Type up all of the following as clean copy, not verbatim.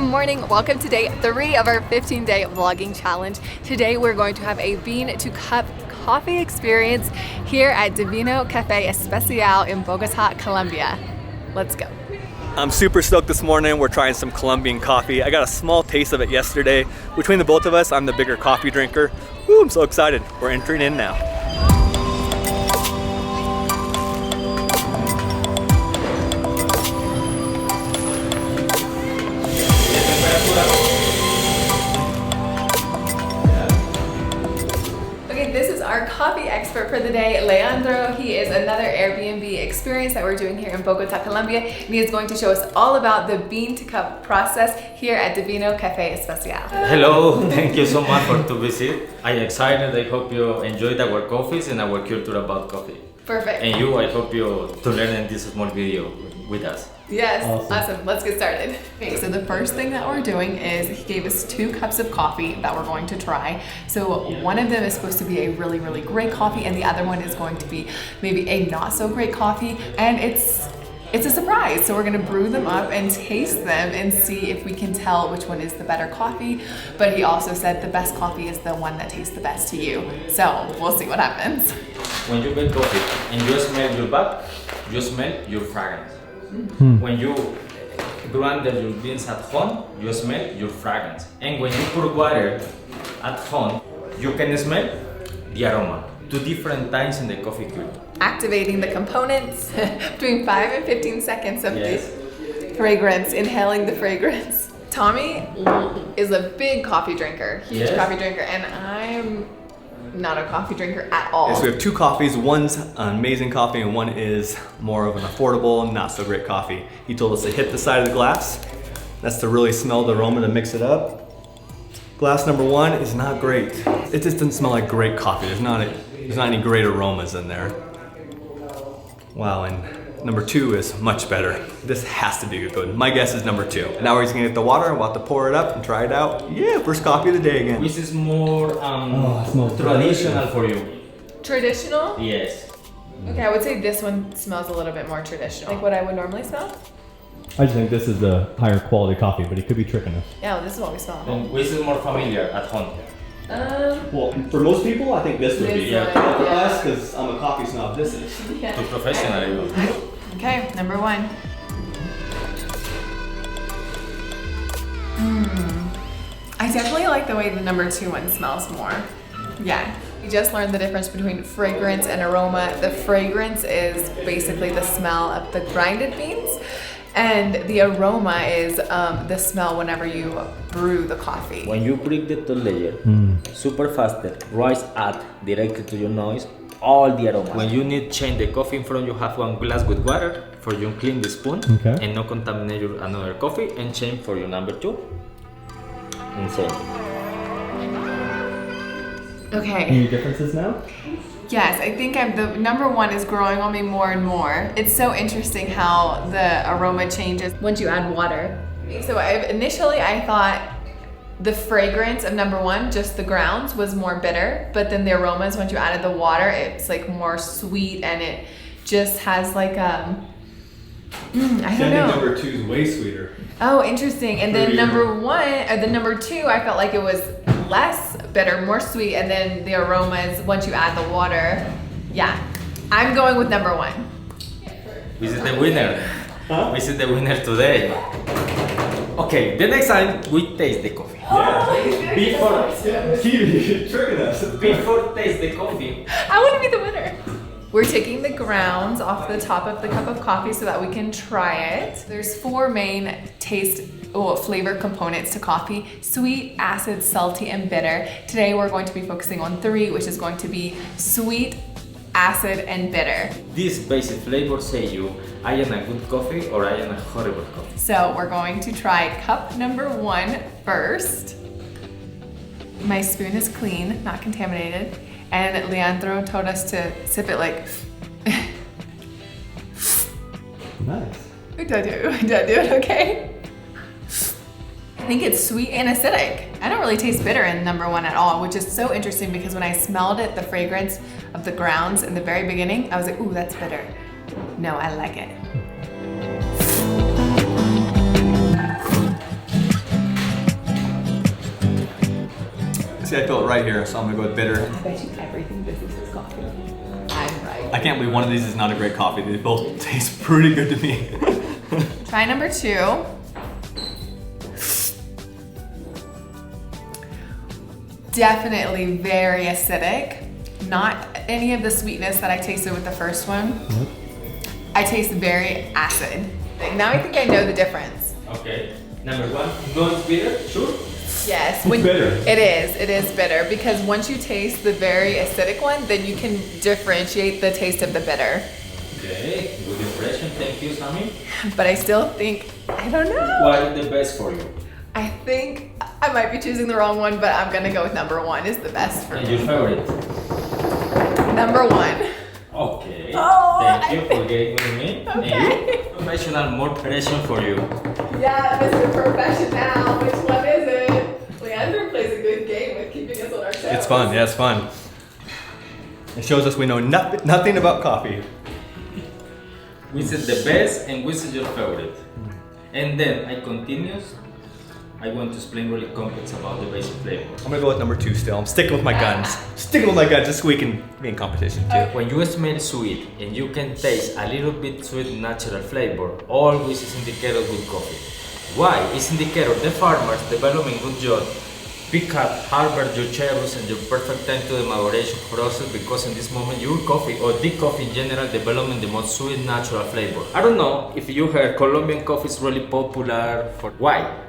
morning, welcome to day 3 of our 15-day vlogging challenge. Today we're going to have a bean to cup coffee experience here at Divino Cafe Especial in Bogota, Colombia. Let's go. I'm super stoked this morning. We're trying some Colombian coffee. I got a small taste of it yesterday. Between the both of us, I'm the bigger coffee drinker. Woo, I'm so excited. We're entering in now. Our coffee expert for the day, Leandro. He is another Airbnb experience that we're doing here in Bogota, Colombia, and he is going to show us all about the bean to cup process here at Divino Cafe Especial. Hello, thank you so much for to visit. I'm excited. I hope you enjoyed our coffees and our culture about coffee. Perfect. And you, I hope you to learn in this small video with us. Yes, awesome. Let's get started. Okay, so the first thing that we're doing is he gave us 2 cups of coffee that we're going to try. So one of them is supposed to be a really, really great coffee, and the other one is going to be maybe a not so great coffee, and it's a surprise. So we're gonna brew them up and taste them and see if we can tell which one is the better coffee. But he also said the best coffee is the one that tastes the best to you. So we'll see what happens. When you get coffee and you smell your bag, you smell your fragrance. When you grind your beans at home, you smell your fragrance. And when you pour water at home, you can smell the aroma. 2 different times in the coffee culture. Activating the components between 5 and 15 seconds of the fragrance, inhaling the fragrance. Tommy is a big coffee drinker, huge coffee drinker, and I'm not a coffee drinker at all. Yes, we have 2 coffees. One's an amazing coffee and one is more of an affordable, not so great coffee. He told us to hit the side of the glass. That's to really smell the aroma, to mix it up. Glass number 1 is not great. It just doesn't smell like great coffee. There's not any great aromas in there. Wow, and number 2 is much better. This has to be good. My guess is number 2. Now we're just gonna get the water, I'm about to pour it up and try it out. Yeah, first coffee of the day again. Which is more traditional for you? Traditional? Yes. Okay, I would say this one smells a little bit more traditional. Like what I would normally smell? I just think this is the higher quality coffee, but he could be tricking us. Yeah, well, this is what we smell. And which is more familiar at home? Well, for most people, I think this would be. This But one, for yeah. us, because I'm a coffee snob, this is. Yeah. Too professional. Okay, number 1. I definitely like the way the number 2 one smells more. Yeah. We just learned the difference between fragrance and aroma. The fragrance is basically the smell of the grinded beans, and the aroma is the smell whenever you brew the coffee. When you break the top layer, super faster, rise up directly to your nose, all the aroma. When you need change the coffee in front, you have 1 glass with water for you clean the spoon and not contaminate your another coffee, and change for your number 2. Insane. Okay. Any differences now? Yes, I think the number 1 is growing on me more and more. It's so interesting how the aroma changes once you add water. So initially I thought the fragrance of number 1, just the grounds, was more bitter, but then the aromas, once you added the water, it's like more sweet, and it just has like I don't know. Number 2 is way sweeter. Oh, interesting. And then number 2, I felt like it was less bitter, more sweet, and then the aromas, once you add the water, yeah. I'm going with number 1. This is the winner. This is the winner today. Okay, the next time we taste the coffee. Before taste the coffee. I want to be the winner. We're taking the grounds off the top of the cup of coffee so that we can try it. There's 4 main flavor components to coffee: sweet, acid, salty, and bitter. Today we're going to be focusing on 3, which is going to be sweet, acid, and bitter. This basic flavor say you, I am a good coffee or I am a horrible coffee. So we're going to try cup number 1 first. My spoon is clean, not contaminated. And Leandro told us to sip it like. Nice. Did I do it okay? I think it's sweet and acidic. I don't really taste bitter in number 1 at all, which is so interesting because when I smelled it, the fragrance of the grounds in the very beginning, I was like, ooh, that's bitter. No, I like it. See, I feel it right here, so I'm gonna go with bitter. I bet you everything this is his coffee. I'm right. I can't believe one of these is not a great coffee. They both taste pretty good to me. Try number 2. Definitely very acidic. Not any of the sweetness that I tasted with the first one. I taste very acid. Now I think I know the difference. Okay. Number 1, not bitter, sure? Yes. It's bitter. It is bitter because once you taste the very acidic one, then you can differentiate the taste of the bitter. Okay, good impression. Thank you, Sammy. But I still think, I don't know. What is the best for you? I think I might be choosing the wrong one, but I'm gonna go with number 1 is the best for And me. your favorite? Number 1. Okay. Oh, Thank you for getting with me. Okay. And you? Professional, more passion for you. Yeah, Mr. Professional, which one is it? Leandro plays a good game with keeping us on our toes. It's fun, yeah, it's fun. It shows us we know nothing about coffee. Which is the best and which is your favorite? And then I continues. I want to explain really complex about the basic flavor. I'm gonna go with number 2 still. I'm sticking with my guns. Sticking with my guns just so we can be in competition too. When you smell sweet and you can taste a little bit sweet natural flavor, always is indicator good coffee. Why? It's indicator the farmers developing good job, pick up, harvest your cherries and your perfect time to the maduration process because in this moment your coffee or the coffee in general developing the most sweet natural flavor. I don't know if you heard Colombian coffee is really popular for why?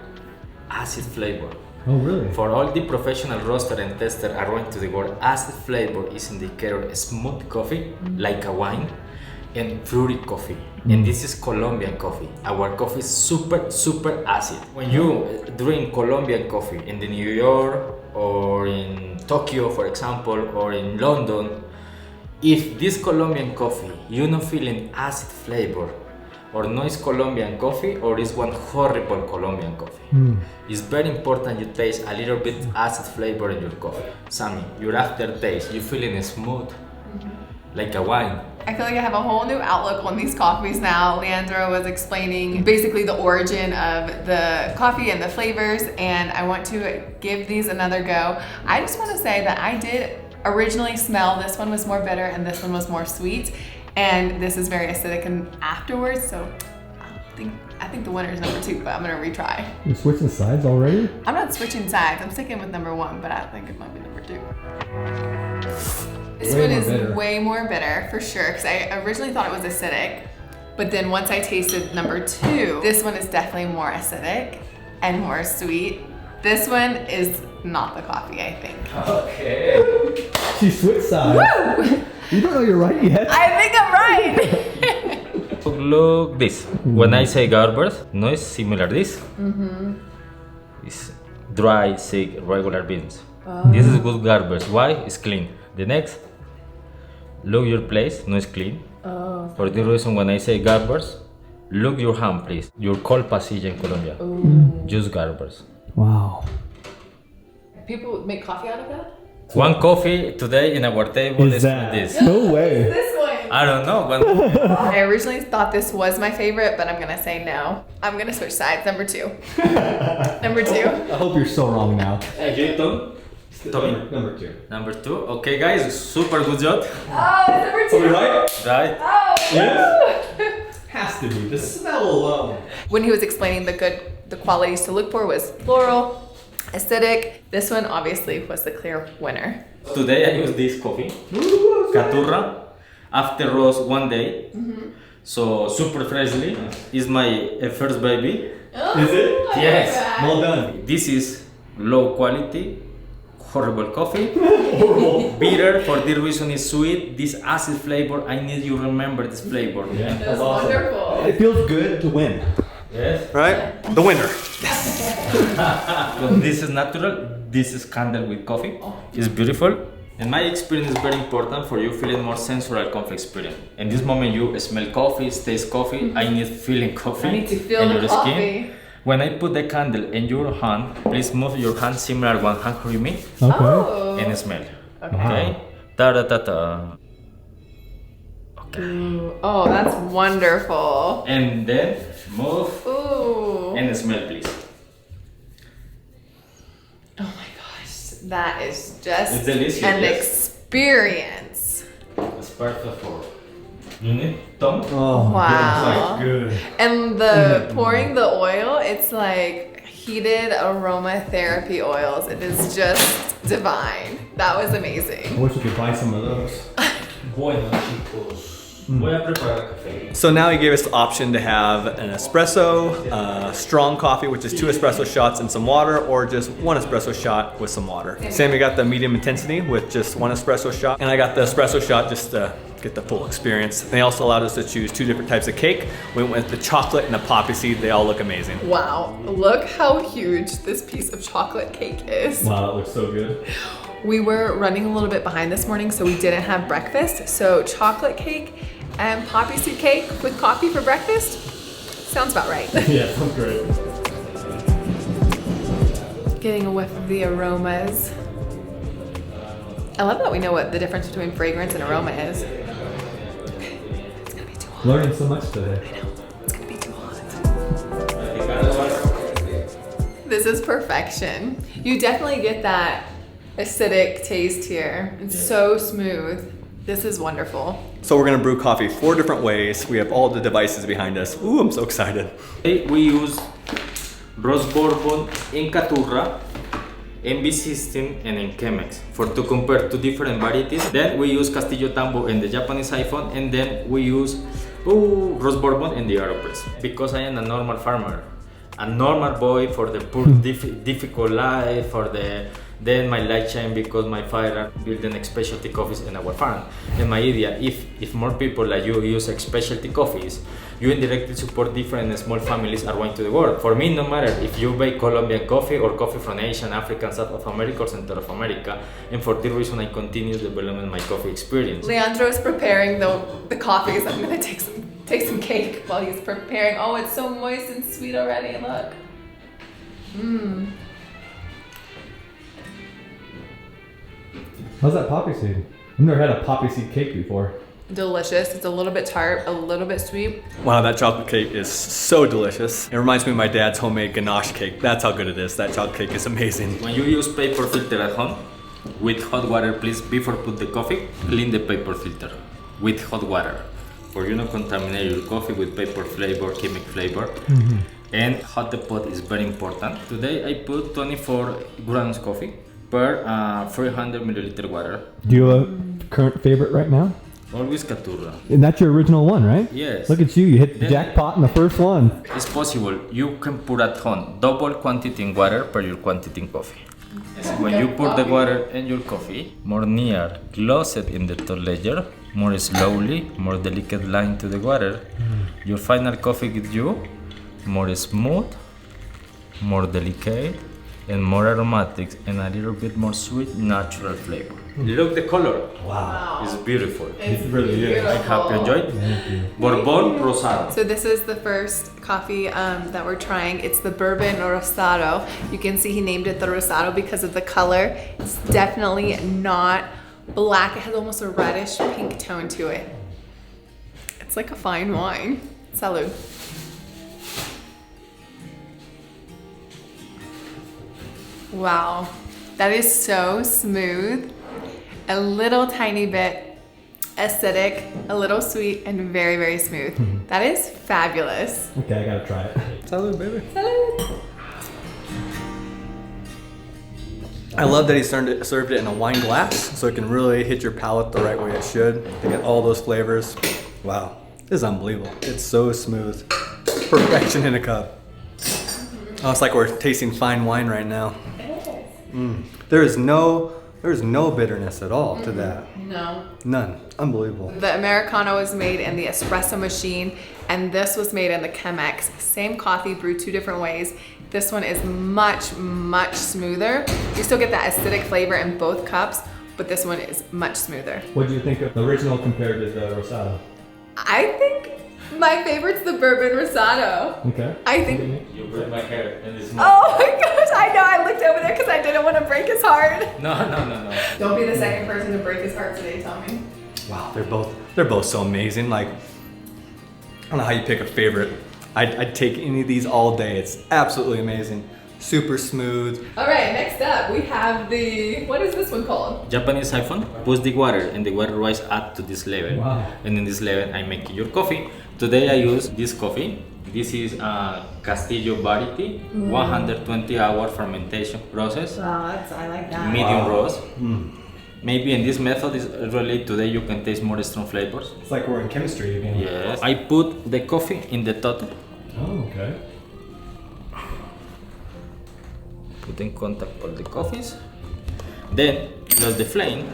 Acid flavor. Oh, really? For all the professional roaster and tester around to the world, acid flavor is indicator smooth coffee, like a wine, and fruity coffee. And this is Colombian coffee. Our coffee is super acid. When you drink Colombian coffee in the New York or in Tokyo, for example, or in London, if this Colombian coffee you not feeling acid flavor, or no is Colombian coffee or is one horrible Colombian coffee. It's very important you taste a little bit acid flavor in your coffee. Sammy, your aftertaste, you feeling smooth, like a wine. I feel like I have a whole new outlook on these coffees now. Leandro was explaining basically the origin of the coffee and the flavors, and I want to give these another go. I just want to say that I did originally smell this one was more bitter and this one was more sweet. And this is very acidic and afterwards, so I think the winner is number 2, but I'm gonna retry. You're switching sides already? I'm not switching sides, I'm sticking with number 1, but I think it might be number 2. This one is way more bitter for sure, because I originally thought it was acidic, but then once I tasted number 2, this one is definitely more acidic and more sweet. This one is not the coffee, I think. Okay. She switched sides. Woo! You don't know you're right yet. I think I'm right! Look this. When I say garbage, no, it's similar this. It's dry, sick, regular beans. This is good garbage. Why? It's clean. The next, look your place, no, it's clean. For this reason, when I say garbage, look your hand, please. Your cold passage in Colombia. Just garbage. Wow. People make coffee out of that? One coffee today in our table is that? this. No way. This one! I don't know. I originally thought this was my favorite, but I'm gonna say no. I'm gonna switch sides, number 2. Number 2. I hope you're so wrong now. And you, Tom? Tommy? Number 2. Number 2. Okay, guys, super good job. Oh, it's number 2! Right? Right? Oh! Yes. Has to be. The smell alone. When he was explaining the qualities to look for was floral, acidic. This one obviously was the clear winner. Today I use this coffee, Caturra, after roast one day. So super freshly. Is my first baby. Oh, Is it? I Yes. like that. Well done. This is low quality, horrible coffee. Bitter, for this reason is sweet. This acid flavor, I need you remember this flavor. Yeah. That's wonderful. It feels good to win. Yes. Right? The winner. This is natural. This is candle with coffee. It's beautiful. And my experience is very important for you feeling more sensorial coffee experience. In this moment you smell coffee, taste coffee. I need feeling coffee. I need to feel in the your coffee. skin. When I put the candle in your hand, please move your hand similar one hand for me Okay. Oh. and smell. Okay. Okay? Ta da ta ta. Ooh. Oh, that's wonderful. And then move Ooh. and smell, please. Oh my gosh. That is just It's delicious, an yes. experience. Espresso for. You need Tom? Oh, Wow. good. And the pouring the oil, it's like heated aromatherapy oils. It is just divine. That was I amazing. wish we could buy some of those. Bueno, chicos. Voy a preparar café. So now he gave us the option to have an espresso, strong coffee, which is 2 espresso shots and some water, or just 1 espresso shot with some water. Sammy got the medium intensity with just 1 espresso shot, and I got the espresso shot just to get the full experience. They also allowed us to choose 2 different types of cake. We went with the chocolate and the poppy seed. They all look amazing. Wow, look how huge this piece of chocolate cake is. Wow, that looks so good. We were running a little bit behind this morning, so we didn't have breakfast. So chocolate cake and poppy seed cake with coffee for breakfast sounds about right. Yeah, sounds great. Getting a whiff of the aromas. I love that we know what the difference between fragrance and aroma is. It's gonna be too hot. Learning so much today. I know. It's gonna be too hot. This is perfection. You definitely get that acidic taste here. It's so smooth. This is wonderful. So we're gonna brew coffee 4 different ways. We have all the devices behind us. Ooh, I'm so excited. We use roast bourbon in Caturra, MB system, and in Chemex for to compare 2 different varieties. Then we use Castillo Tambo and the Japanese syphon, and then we use roast bourbon and the Aeropress. Because I am a normal farmer, a normal boy for the poor difficult life, for the then my light change because my father building specialty coffees in our farm. And my idea, if more people like you use specialty coffees, you indirectly support different small families around to the world. For me, no matter if you buy Colombian coffee or coffee from Asia, Africa, South of America, or Central of America. And for this reason, I continue developing my coffee experience. Leandro's preparing the coffees. I'm gonna take some cake while he's preparing. Oh, it's so moist and sweet already. Look. Mmm. How's that poppy seed? I've never had a poppy seed cake before. Delicious. It's a little bit tart, a little bit sweet. Wow, that chocolate cake is so delicious. It reminds me of my dad's homemade ganache cake. That's how good it is. That chocolate cake is amazing. When you use paper filter at home, with hot water, please, before put the coffee, clean the paper filter with hot water. For you not contaminate your coffee with paper flavor, chemical flavor. And hot the pot is very important. Today I put 24 grams coffee per 300 milliliter water. Do you have a current favorite right now? Always Caturra. And that's your original one, right? Yes. Look at you, you hit the Then- jackpot in the first one. It's possible. You can put at home double quantity in water per your quantity in coffee. When you put the water in your coffee, more near, close it in the top layer, more slowly, more delicate line to the water. Your final coffee gives you more smooth, more delicate, and more aromatics, and a little bit more sweet, natural flavor. Look the color. Wow. It's beautiful. It's really is. I hope you enjoyed. Bourbon Rosado. So this is the first coffee that we're trying. It's the Bourbon Rosado. You can see he named it the Rosado because of the color. It's definitely not black. It has almost a reddish pink tone to it. It's like a fine wine. Salud. Wow, that is so smooth. A little tiny bit acidic, a little sweet, and very, very smooth. That is fabulous. Okay, I gotta try it. Salud, baby. Salud. I love that he served it in a wine glass, so it can really hit your palate the right way it should to get all those flavors. Wow, this is unbelievable. It's so smooth. Perfection in a cup. Oh, it's like we're tasting fine wine right now. There is no bitterness at all to that. No. None. Unbelievable. The Americano was made in the espresso machine, and this was made in the Chemex. Same coffee, brewed 2 different ways. This one is much, much smoother. You still get that acidic flavor in both cups, but this one is much smoother. What do you think of the original compared to the Rosado? I think my favorite's the Bourbon Rosado. Okay. I think. You break my hair and it's Oh my gosh, I know. I looked over there because I didn't want to break his heart. No. Don't be the second person to break his heart today, Tommy. Wow, they're both so amazing. Like, I don't know how you pick a favorite. I'd take any of these all day. It's absolutely amazing. Super smooth. All right, next up we have the, what is this one called? Japanese syphon, push the water and the water rise up to this level. Wow. And in this level I make your coffee. Today I use this coffee. This is a Castillo variety, 120-hour fermentation process, I like that. medium roast. Maybe in this method is really today you can taste more strong flavors. It's like we're in chemistry again. Yes. I put the coffee in the top. Oh, okay. Put in contact all the coffees. Then close the flame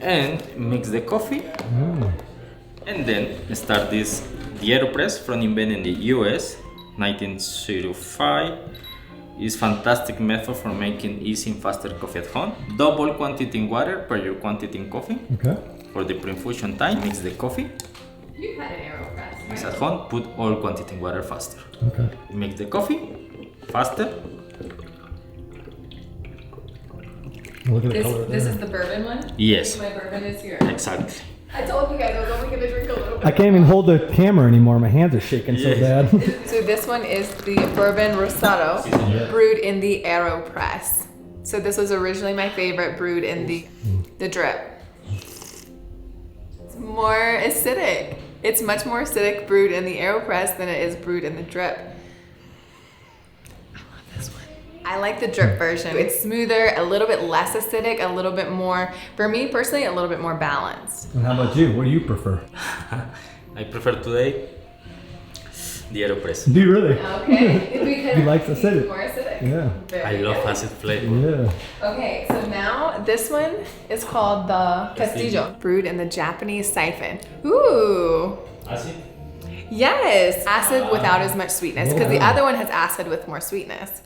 and mix the coffee. And then start this, the Aeropress from invented in the US, 1905. Is fantastic method for making easy and faster coffee at home. Double quantity in water per your quantity in coffee. Okay. For the pre-infusion time, mix the coffee. You had an Aeropress. Mix at home, put all quantity in water faster. Okay. Mix the coffee faster. Look at the color This there. is the bourbon one? Yes, My bourbon is here. exactly. I told you guys I was only gonna drink a little bit. I can't even hold the camera anymore. My hands are shaking so bad. So this one is the bourbon rosado, brewed in the Aeropress. So this was originally my favorite, brewed in the drip. It's more acidic. It's much more acidic brewed in the Aeropress than it is brewed in the drip. I love this one. I like the drip version. It's smoother, a little bit less acidic, a little bit more, for me personally, a little bit more balanced. And how about you? What do you prefer? I prefer today the Aeropress. Do you really? Okay, because He likes it's acidic. more acidic. Yeah. Very I love good. acid flavor. Yeah. Okay, so now this one is called the Castillo, brewed in the Japanese syphon. Ooh, Acid? yes, acid without as much sweetness, because the other one has acid with more sweetness.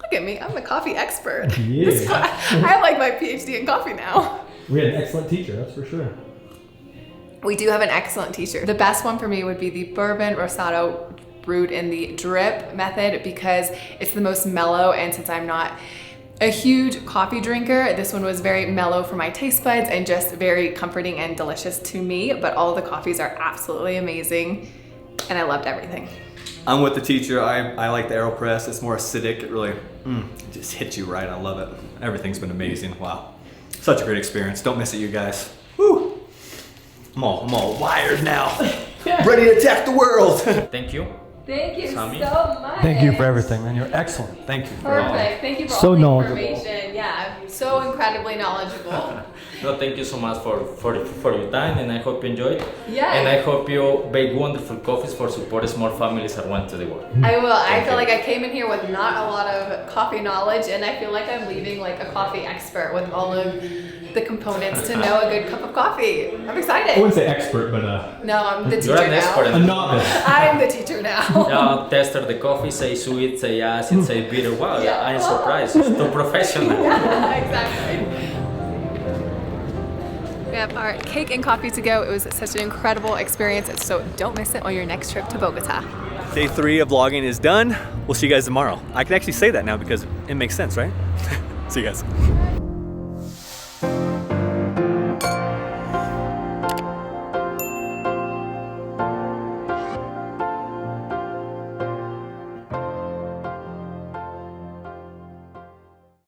Look at me, I'm a coffee expert. Yeah. This is why- I have like my PhD in coffee now. We had an excellent teacher, that's for sure. We do have an excellent teacher. The best one for me would be the bourbon rosado brewed in the drip method because it's the most mellow, and since I'm not a huge coffee drinker, this one was very mellow for my taste buds and just very comforting and delicious to me, but all the coffees are absolutely amazing and I loved everything. I'm with the teacher. I like the Aeropress. It's more acidic. It really it just hits you right. I love it. Everything's been amazing. Wow. Such a great experience. Don't miss it, you guys. Woo! I'm all wired now. Ready to attack the world. Thank you. Thank you Sammy? so much. Thank you for everything, man. You're excellent. Thank you. Perfect. Thank you for So all the knowledgeable. information. Yeah, I'm so incredibly knowledgeable. No, thank you so much for your time, and I hope you enjoyed. Yes. And I hope you bake wonderful coffees for support small families around to the world. I will. I Thank feel you. like I came in here with not a lot of coffee knowledge, and I feel like I'm leaving like a coffee expert with all of the components to know a good cup of coffee. I'm I excited. wouldn't say expert, but No, I'm the You're teacher an expert. now. a novice. I'm the teacher now. Yeah, tester the coffee, say sweet, say acid, say bitter. Wow, Yeah. I'm surprised. It's too professional. Exactly. We have our cake and coffee to go. It was such an incredible experience, so don't miss it on your next trip to Bogota. Day 3 of vlogging is done. We'll see you guys tomorrow. I can actually say that now because it makes sense, right? See you guys.